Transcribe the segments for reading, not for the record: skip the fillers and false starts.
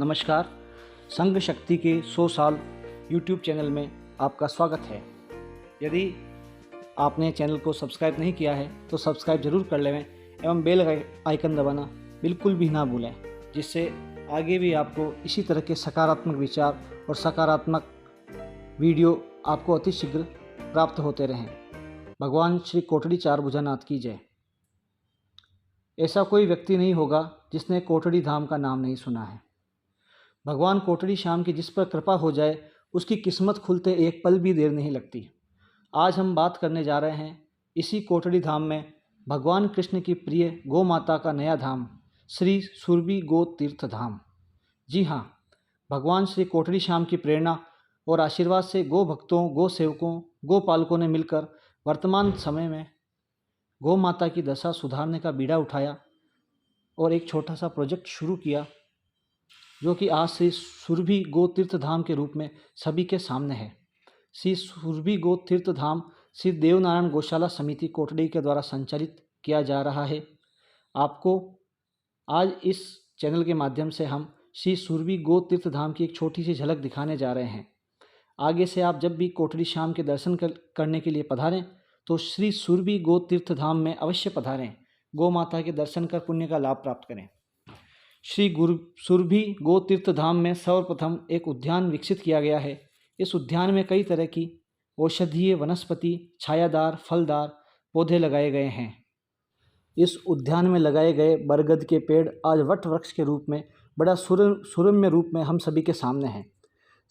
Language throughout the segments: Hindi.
नमस्कार। संघ शक्ति के 100 साल यूट्यूब चैनल में आपका स्वागत है। यदि आपने चैनल को सब्सक्राइब नहीं किया है तो सब्सक्राइब जरूर कर लें एवं बेल आइकन दबाना बिल्कुल भी ना भूलें, जिससे आगे भी आपको इसी तरह के सकारात्मक विचार और सकारात्मक वीडियो आपको अति शीघ्र प्राप्त होते रहें। भगवान श्री कोटड़ी चार भुजानाथ की जय। ऐसा कोई व्यक्ति नहीं होगा जिसने कोटड़ी धाम का नाम नहीं सुना है। भगवान कोटड़ी श्याम की जिस पर कृपा हो जाए उसकी किस्मत खुलते एक पल भी देर नहीं लगती। आज हम बात करने जा रहे हैं इसी कोटड़ी धाम में भगवान कृष्ण की प्रिय गौ माता का नया धाम श्री सुरभि गो तीर्थ धाम। जी हाँ, भगवान श्री कोटड़ी श्याम की प्रेरणा और आशीर्वाद से गो भक्तों, गो सेवकों, गो पालकों ने मिलकर वर्तमान समय में गौ माता की दशा सुधारने का बीड़ा उठाया और एक छोटा सा प्रोजेक्ट शुरू किया, जो कि आज श्री सुरभि गो तीर्थ धाम के रूप में सभी के सामने है। श्री सुरभि गो तीर्थ धाम श्री देवनारायण गौशाला समिति कोटड़ी के द्वारा संचालित किया जा रहा है। आपको आज इस चैनल के माध्यम से हम श्री सुरभि गो तीर्थ धाम की एक छोटी सी झलक दिखाने जा रहे हैं। आगे से आप जब भी कोटड़ी श्याम के दर्शन करने के लिए पधारें तो श्री सुरभि गो तीर्थ धाम में अवश्य पधारें। गौ माता के दर्शन कर पुण्य का लाभ प्राप्त करें। श्री सुरभि गो तीर्थ धाम में सर्वप्रथम एक उद्यान विकसित किया गया है। इस उद्यान में कई तरह की औषधीय वनस्पति, छायादार, फलदार पौधे लगाए गए हैं। इस उद्यान में लगाए गए बरगद के पेड़ आज वट वृक्ष के रूप में बड़ा सुरम्य रूप में हम सभी के सामने हैं।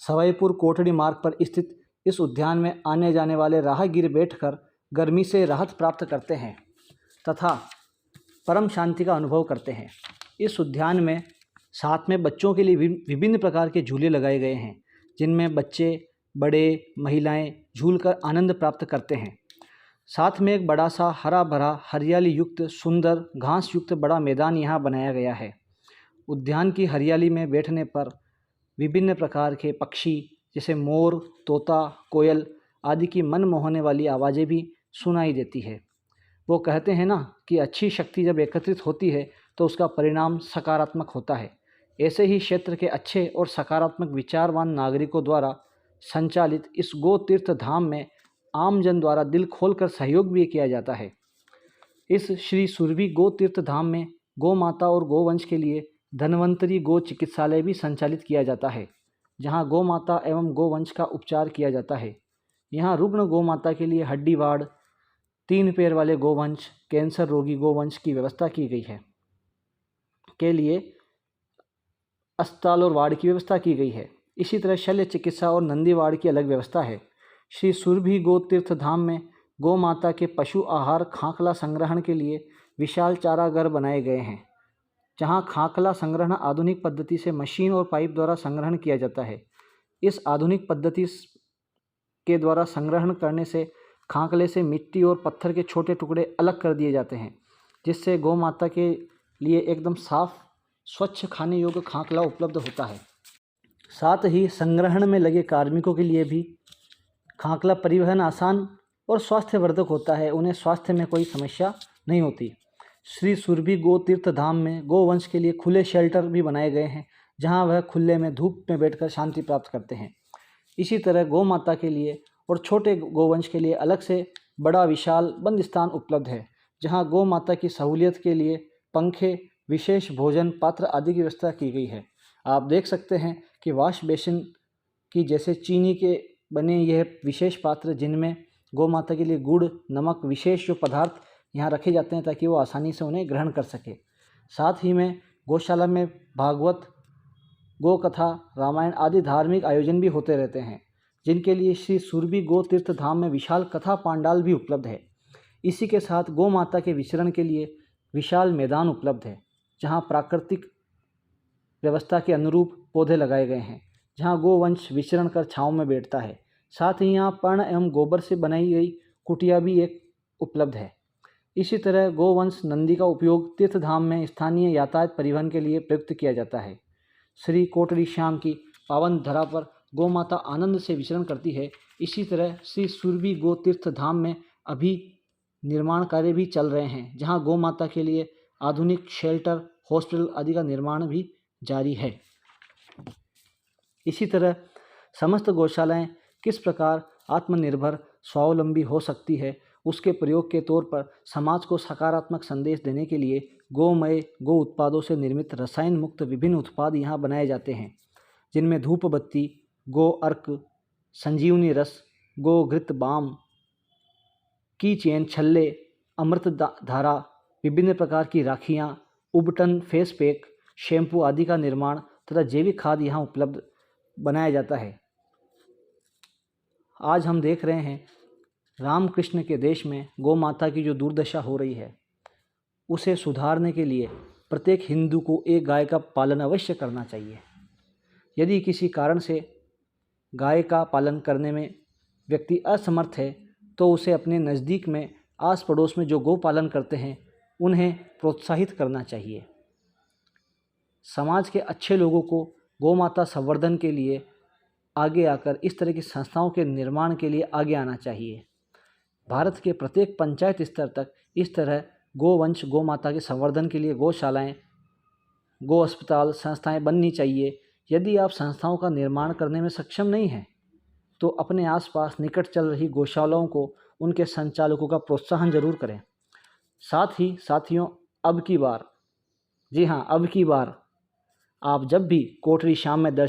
सवाईपुर कोटड़ी मार्ग पर स्थित इस उद्यान में आने जाने वाले राहगीर बैठकर गर्मी से राहत प्राप्त करते हैं तथा परम शांति का अनुभव करते हैं। इस उद्यान में साथ में बच्चों के लिए विभिन्न प्रकार के झूले लगाए गए हैं, जिनमें बच्चे, बड़े, महिलाएं झूलकर आनंद प्राप्त करते हैं। साथ में एक बड़ा सा हरा भरा हरियाली युक्त सुंदर घास युक्त बड़ा मैदान यहाँ बनाया गया है। उद्यान की हरियाली में बैठने पर विभिन्न प्रकार के पक्षी जैसे मोर, तोता, कोयल आदि की मन मोहने वाली आवाज़ें भी सुनाई देती है। वो कहते हैं ना कि अच्छी शक्ति जब एकत्रित होती है तो उसका परिणाम सकारात्मक होता है। ऐसे ही क्षेत्र के अच्छे और सकारात्मक विचारवान नागरिकों द्वारा संचालित इस गो तीर्थ धाम में आम जन द्वारा दिल खोलकर सहयोग भी किया जाता है। इस श्री सुरभि गो तीर्थ धाम में गौ माता और गोवंश के लिए धन्वंतरी गो चिकित्सालय भी संचालित किया जाता है, जहां गौ माता एवं गोवंश का उपचार किया जाता है। यहाँ रुग्ण गौ माता के लिए हड्डी वार्ड, 3 पैर वाले गोवंश, कैंसर रोगी गोवंश की व्यवस्था की गई है। के लिए अस्पताल और वार्ड की व्यवस्था की गई है। इसी तरह शल्य चिकित्सा और नंदी वार्ड की अलग व्यवस्था है। श्री सुरभि गो तीर्थ धाम में गौ माता के पशु आहार खांकला संग्रहण के लिए विशाल चारागार बनाए गए हैं, जहां खांकला संग्रहण आधुनिक पद्धति से मशीन और पाइप द्वारा संग्रहण किया जाता है। इस आधुनिक पद्धति के द्वारा संग्रहण करने से खांकले से मिट्टी और पत्थर के छोटे टुकड़े अलग कर दिए जाते हैं, जिससे गौ माता के लिए एकदम साफ स्वच्छ खाने योग्य खांकला उपलब्ध होता है। साथ ही संग्रहण में लगे कार्मिकों के लिए भी खांकला परिवहन आसान और स्वास्थ्यवर्धक होता है। उन्हें स्वास्थ्य में कोई समस्या नहीं होती। श्री सुरभि गो तीर्थ धाम में गोवंश के लिए खुले शेल्टर भी बनाए गए हैं, जहां वह खुले में धूप में बैठकर शांति प्राप्त करते हैं। इसी तरह गौ माता के लिए और छोटे गोवंश के लिए अलग से बड़ा विशाल बंद स्थान उपलब्ध है, जहां गौ माता की सहूलियत के लिए पंखे, विशेष भोजन पात्र आदि की व्यवस्था की गई है। आप देख सकते हैं कि वॉश बेसिन की जैसे चीनी के बने यह विशेष पात्र, जिनमें गौ माता के लिए गुड़, नमक, विशेष जो पदार्थ यहाँ रखे जाते हैं ताकि वो आसानी से उन्हें ग्रहण कर सके। साथ ही में गौशाला में भागवत, गौ कथा, रामायण आदि धार्मिक आयोजन भी होते रहते हैं, जिनके लिए श्री सुरभि गो तीर्थ धाम में विशाल कथा पांडाल भी उपलब्ध है। इसी के साथ गौ माता के विचरण के लिए विशाल मैदान उपलब्ध है, जहां प्राकृतिक व्यवस्था के अनुरूप पौधे लगाए गए हैं, जहां गोवंश विचरण कर छांव में बैठता है। साथ ही यहाँ पर्ण एवं गोबर से बनाई गई कुटिया भी एक उपलब्ध है। इसी तरह गोवंश नंदी का उपयोग तीर्थधाम में स्थानीय यातायात परिवहन के लिए प्रयुक्त किया जाता है। श्री कोटड़ी श्याम की पावन धरा पर गौ माता आनंद से विचरण करती है। इसी तरह श्री सुरभि गो तीर्थ धाम में अभी निर्माण कार्य भी चल रहे हैं, जहां गौ माता के लिए आधुनिक शेल्टर, हॉस्पिटल आदि का निर्माण भी जारी है। इसी तरह समस्त गौशालाएं किस प्रकार आत्मनिर्भर स्वावलंबी हो सकती है, उसके प्रयोग के तौर पर समाज को सकारात्मक संदेश देने के लिए गोमय गो उत्पादों से निर्मित रसायन मुक्त विभिन्न उत्पाद यहाँ बनाए जाते हैं, जिनमें धूप बत्ती, गो अर्क, संजीवनी रस, गो घृत बाम, की चेन, छल्ले, अमृत धारा, विभिन्न प्रकार की राखियाँ, उबटन, फेस पैक, शैम्पू आदि का निर्माण तथा जैविक खाद यहाँ उपलब्ध बनाया जाता है। आज हम देख रहे हैं रामकृष्ण के देश में गौ माता की जो दुर्दशा हो रही है, उसे सुधारने के लिए प्रत्येक हिंदू को एक गाय का पालन अवश्य करना चाहिए। यदि किसी कारण से गाय का पालन करने में व्यक्ति असमर्थ है तो उसे अपने नज़दीक में आस पड़ोस में जो गौ पालन करते हैं उन्हें प्रोत्साहित करना चाहिए। समाज के अच्छे लोगों को गौ माता संवर्धन के लिए आगे आकर इस तरह की संस्थाओं के निर्माण के लिए आगे आना चाहिए। भारत के प्रत्येक पंचायत स्तर तक इस तरह गोवंश गौ माता के संवर्धन के लिए गौशालाएं, गौ अस्पताल, संस्थाएं बननी चाहिए। यदि आप संस्थाओं का निर्माण करने में सक्षम नहीं हैं तो अपने आसपास निकट चल रही गौशालाओं को, उनके संचालकों का प्रोत्साहन जरूर करें। साथ ही साथियों, अब की बार, जी हाँ, अब की बार आप जब भी कोठरी शाम में दर्शन